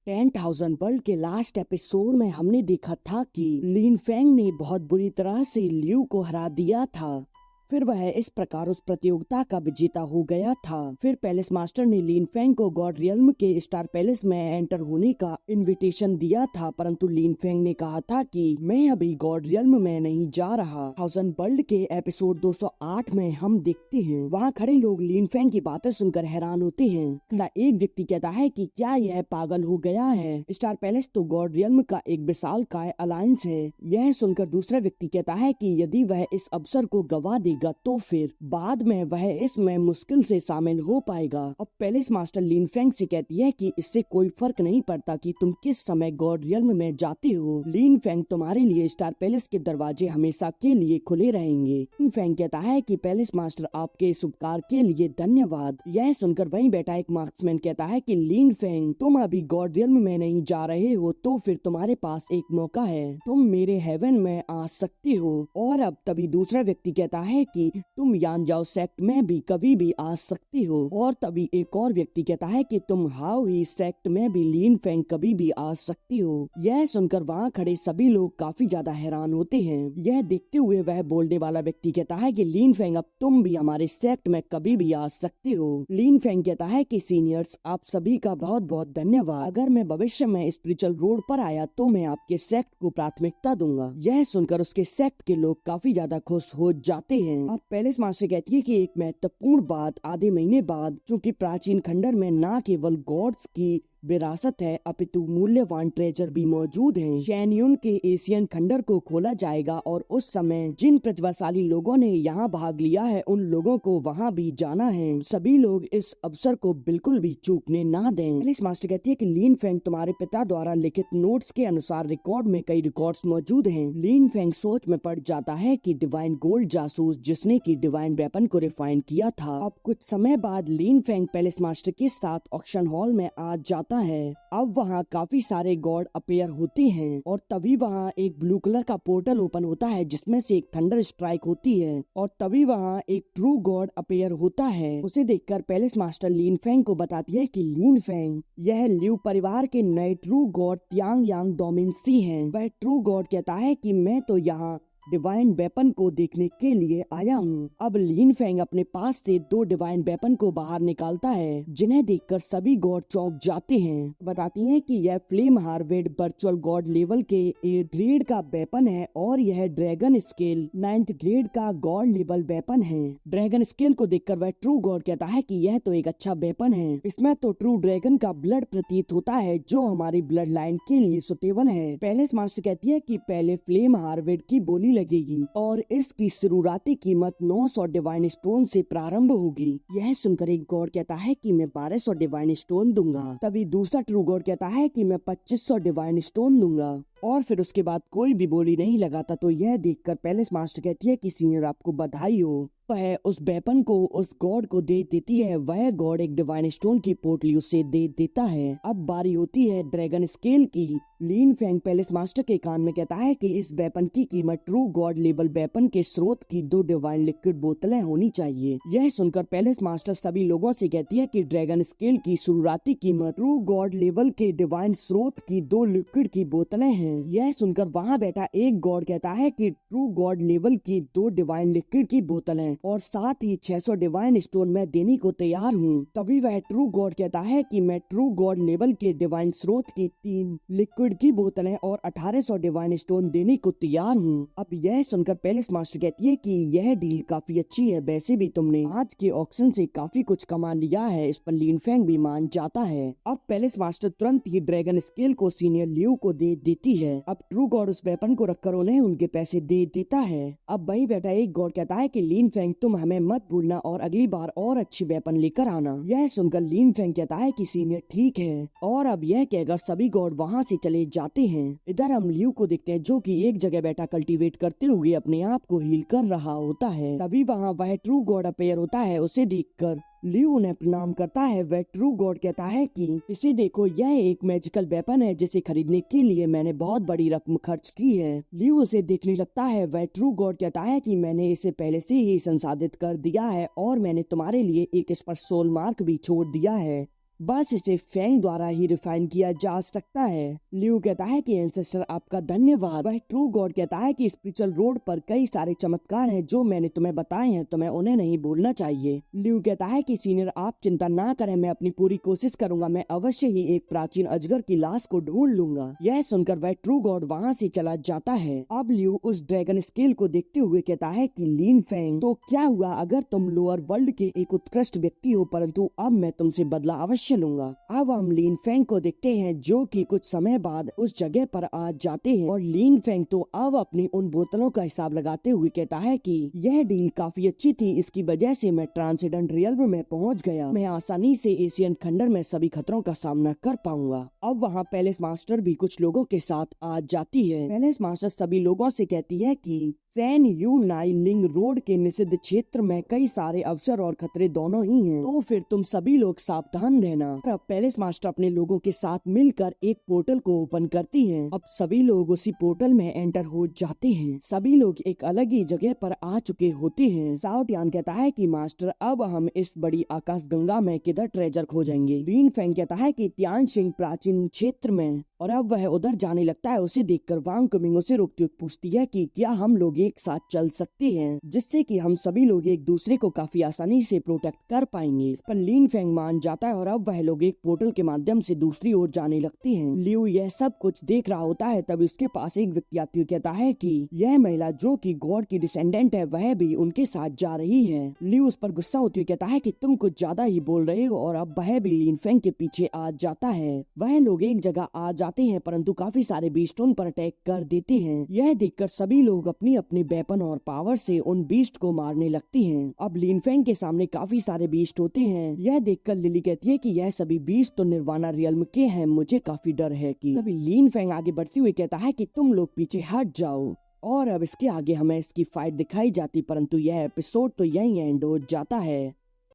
10,000 world के last episode में हमने देखा था कि लिन फेंग ने बहुत बुरी तरह से लियू को हरा दिया था। फिर वह इस प्रकार उस प्रतियोगिता का विजेता हो गया था। फिर पैलेस मास्टर ने लिन फेंग को गॉड रियल्म के स्टार पैलेस में एंटर होने का इनविटेशन दिया था, परंतु लिन फेंग ने कहा था कि मैं अभी गॉड रियल्म में नहीं जा रहा। 1000 वर्ल्ड के एपिसोड 208 में हम देखते हैं वहाँ खड़े लोग लिन फेंग की बातें सुनकर हैरान होते हैं। एक व्यक्ति कहता है कि क्या यह पागल हो गया है, स्टार पैलेस तो गॉड रियल्म का एक विशाल काय अलायंस है। यह सुनकर दूसरा व्यक्ति कहता है कि यदि वह इस अवसर को गवा देगा तो फिर बाद में वह इसमें मुश्किल से शामिल हो पाएगा। अब पैलेस मास्टर लिन फेंग से कहती है कि इससे कोई फर्क नहीं पड़ता कि तुम किस समय गॉड रियल्म में जाते हो। लिन फेंग तुम्हारे लिए स्टार पैलेस के दरवाजे हमेशा के लिए खुले रहेंगे। लिन फेंग कहता है कि पैलेस मास्टर आपके इस उपकार के लिए धन्यवाद। यह सुनकर वहीं बैठा एक मार्क्समैन कहता है कि लिन फेंग तुम अभी गॉड रियल्म में नहीं जा रहे हो तो फिर तुम्हारे पास एक मौका है, तुम मेरे हेवन में आ सकते हो। और अब तभी दूसरा व्यक्ति कहता है कि तुम यान जाओ सेक्ट में भी कभी भी आ सकती हो। और तभी एक और व्यक्ति कहता है कि तुम हाउ ही सेक्ट में भी लिन फेंग कभी भी आ सकती हो। यह सुनकर वहाँ खड़े सभी लोग काफी ज्यादा हैरान होते हैं। यह देखते हुए वह बोलने वाला व्यक्ति कहता है कि लिन फेंग अब तुम भी हमारे सेक्ट में कभी भी आ सकती हो। लिन फेंग कहता है कि सीनियर्स आप सभी का बहुत बहुत धन्यवाद, अगर मैं भविष्य में स्पिरिचुअल रोड पर आया तो मैं आपके सेक्ट को प्राथमिकता दूंगा। यह सुनकर उसके सेक्ट के लोग काफी ज्यादा खुश हो जाते हैं। अब पैलेस मास्टर कहती है कि एक महत्वपूर्ण बात, आधे महीने बाद चूंकि प्राचीन खंडर में न केवल गॉड्स की विरासत है अपितु मूल्यवान ट्रेजर भी मौजूद हैं। शैनयुन के एशियन खंडर को खोला जाएगा और उस समय जिन प्रतिभाशाली लोगों ने यहाँ भाग लिया है उन लोगों को वहाँ भी जाना है। सभी लोग इस अवसर को बिल्कुल भी चूकने ना दें। पैलेस मास्टर कहती है कि लिन फेंग तुम्हारे पिता द्वारा लिखित नोट्स के अनुसार रिकॉर्ड में कई रिकॉर्ड्स मौजूद हैं। लिन फेंग सोच में पड़ जाता है कि डिवाइन गोल्ड जासूस जिसने की डिवाइन वेपन को रिफाइन किया था। अब कुछ समय बाद लिन फेंग पैलेस मास्टर के साथ ऑक्शन हॉल में आ जाता है। अब वहाँ काफी सारे गॉड अपीयर होते हैं और तभी वहाँ एक ब्लू कलर का पोर्टल ओपन होता है जिसमें से एक थंडर स्ट्राइक होती है और तभी वहाँ एक ट्रू गॉड अपीयर होता है। उसे देखकर पैलेस मास्टर लिन फेंग को बताती है कि लिन फेंग यह लियू परिवार के नए ट्रू गॉड त्यांग यांग डोमिनसी हैं। वह ट्रू गॉड कहता है कि मैं तो यहाँ डिवाइन वेपन को देखने के लिए आया हूँ। अब लिन फेंग अपने पास से 2 डिवाइन वेपन को बाहर निकालता है जिन्हें देखकर सभी गॉड चौंक जाते हैं। बताती हैं कि यह फ्लेम हार्वेड वर्चुअल गॉड लेवल के 8 ग्रेड का वेपन है और यह ड्रैगन स्केल 9th ग्रेड का गॉड लेवल वेपन है। ड्रैगन स्केल को देखकर वह ट्रू गॉड कहता है कि यह तो एक अच्छा वेपन है, इसमें तो ट्रू ड्रैगन का ब्लड प्रतीत होता है जो हमारी ब्लड लाइन के लिए सुटेबल है। पैलेस मास्टर कहती है कि पहले फ्लेम हार्वेड की बोली लगेगी और इसकी शुरुआती कीमत 900 डिवाइन स्टोन से प्रारंभ होगी। यह सुनकर एक गॉड कहता है कि मैं 1200 डिवाइन स्टोन दूंगा। तभी दूसरा ट्रू गॉड कहता है कि मैं 2500 डिवाइन स्टोन दूंगा और फिर उसके बाद कोई भी बोली नहीं लगाता। तो यह देखकर पैलेस मास्टर कहती है कि सीनियर आपको बधाई हो। वह उस वेपन को उस गॉड को दे देती है। वह गॉड एक डिवाइन स्टोन की पोटली उसे दे देता है। अब बारी होती है ड्रैगन स्केल की। लिन फेंग पैलेस मास्टर के कान में कहता है कि इस वेपन की कीमत ट्रू गॉड लेवल वेपन के स्रोत की 2 डिवाइन लिक्विड बोतलें होनी चाहिए। यह सुनकर पैलेस मास्टर सभी लोगों से कहती है कि ड्रैगन स्केल की शुरुआती कीमत ट्रू गॉड लेवल के डिवाइन स्रोत की 2 लिक्विड की बोतलें हैं। यह सुनकर वहाँ बैठा एक गॉड कहता है कि ट्रू गॉड लेवल की 2 डिवाइन लिक्विड की बोतलें और साथ ही 600 डिवाइन स्टोन में देने को तैयार हूँ। तभी वह ट्रू गॉड कहता है कि मैं ट्रू गॉड लेवल के डिवाइन स्रोत की 3 लिक्विड की बोतलें और 1800 डिवाइन स्टोन देने को तैयार हूँ। अब यह सुनकर पैलेस मास्टर कहती है कि यह डील काफी अच्छी है, वैसे भी तुमने आज के ऑक्शन से काफी कुछ कमा लिया है। इस पर लिन फेंग भी मान जाता है। अब पैलेस मास्टर तुरंत ही ड्रैगन स्केल को सीनियर लियू को दे देती है। अब ट्रू गॉड उस वेपन को रखकर उन्हें उनके पैसे दे देता है। अब वही बैठा एक गॉड कहता है कि लिन फेंग तुम हमें मत भूलना और अगली बार और अच्छी वेपन लेकर आना। यह सुनकर लिन फेंग कहता है कि सीनियर ठीक है। और अब यह कहकर सभी गॉड वहाँ से चले जाते हैं। इधर हम लियू को देखते हैं जो कि एक जगह बैठा कल्टीवेट करते हुए अपने आप को हील कर रहा होता है। तभी वहाँ वह ट्रू गॉड अपीयर होता है। उसे देखकर लियू उन्हें प्रणाम करता है। वह ट्रू गॉड कहता है कि इसे देखो, यह एक मैजिकल वेपन है जिसे खरीदने के लिए मैंने बहुत बड़ी रकम खर्च की है। लियू उसे देखने लगता है। वह ट्रू गॉड कहता है कि मैंने इसे पहले से ही संसाधित कर दिया है और मैंने तुम्हारे लिए एक इस पर सोल मार्क भी छोड़ दिया है। बस इसे फैंग द्वारा ही रिफाइन किया जा सकता है। लियू कहता है कि एंसेस्टर आपका धन्यवाद। वह ट्रू गॉड कहता है कि स्पिरिचुअल रोड पर कई सारे चमत्कार हैं जो मैंने तुम्हें बताए हैं, तुम्हें उन्हें नहीं भूलना चाहिए। लियू कहता है कि सीनियर आप चिंता ना करें, मैं अपनी पूरी कोशिश करूंगा, मैं अवश्य ही एक प्राचीन अजगर की लाश को ढूंढ लूंगा। यह सुनकर वह ट्रू गॉड वहाँ से चला जाता है। अब लियू उस ड्रैगन स्केल को देखते हुए कहता है कि लीन फैंग, तो क्या हुआ अगर तुम लोअर वर्ल्ड के एक उत्कृष्ट व्यक्ति हो, परंतु अब मैं तुमसे बदला अवश्य लूंगा। अब हम लीन फैंग को देखते हैं जो कि कुछ समय बाद उस जगह पर आ जाते हैं और लीन फैंग तो अब अपनी उन बोतलों का हिसाब लगाते हुए कहता है कि यह डील काफी अच्छी थी, इसकी वजह से मैं ट्रांसेंडेंट रियल्म में पहुंच गया, मैं आसानी से एशियन खंडर में सभी खतरों का सामना कर पाऊंगा। अब वहाँ पैलेस मास्टर भी कुछ लोगों के साथ आ जाती है। पैलेस मास्टर सभी लोगों से कहती है कि सैन यू नाई लिंग रोड के निषिद्ध क्षेत्र में कई सारे अवसर और खतरे दोनों ही हैं, तो फिर तुम सभी लोग सावधान रहना। अब पैलेस मास्टर अपने लोगों के साथ मिलकर एक पोर्टल को ओपन करती हैं। अब सभी लोग उसी पोर्टल में एंटर हो जाते हैं। सभी लोग एक अलग ही जगह पर आ चुके होते हैं। साओ टियान कहता है कि मास्टर अब हम इस बड़ी आकाश गंगा में किधर ट्रेजर खोजेंगे। लीन फैंग कहता है कि तियान सिंह प्राचीन क्षेत्र में, और अब वह उधर जाने लगता है। उसे देखकर वांग कुमिंग उसे रोकती हुई पूछती है कि क्या हम लोग एक साथ चल सकते हैं, जिससे कि हम सभी लोग एक दूसरे को काफी आसानी से प्रोटेक्ट कर पाएंगे। इस पर लीन फैंग मान जाता है और अब वह लोग एक पोर्टल के माध्यम से दूसरी ओर जाने लगते हैं। लियू यह सब कुछ देख रहा होता है, तब उसके पास एक व्यक्ति आते हुए कहता है कि यह महिला जो कि गॉड की डिसेंडेंट है वह भी उनके साथ जा रही है। लियू उस पर गुस्सा होते हुए कहता है कि तुम कुछ ज्यादा ही बोल रहे हो, और अब वह भी लीन फैंग के पीछे आ जाता है। वह लोग एक जगह आ जाते हैं परंतु काफी सारे बीस्ट उन पर अटैक कर देते हैं। यह देखकर सभी लोग अपनी अपनी वेपन और पावर से उन बीस्ट को मारने लगती हैं। अब लीन फैंग के सामने काफी सारे बीस्ट होते हैं। यह देखकर लिली कहती है कि यह सभी बीस्ट तो निर्वाणा रियल्म के हैं, मुझे काफी डर है कि। तभी लीन फैंग आगे बढ़ते हुए कहता है कि तुम लोग पीछे हट जाओ। और अब इसके आगे हमें इसकी फाइट दिखाई जाती, परंतु यह एपिसोड तो यहीं एंड हो जाता है।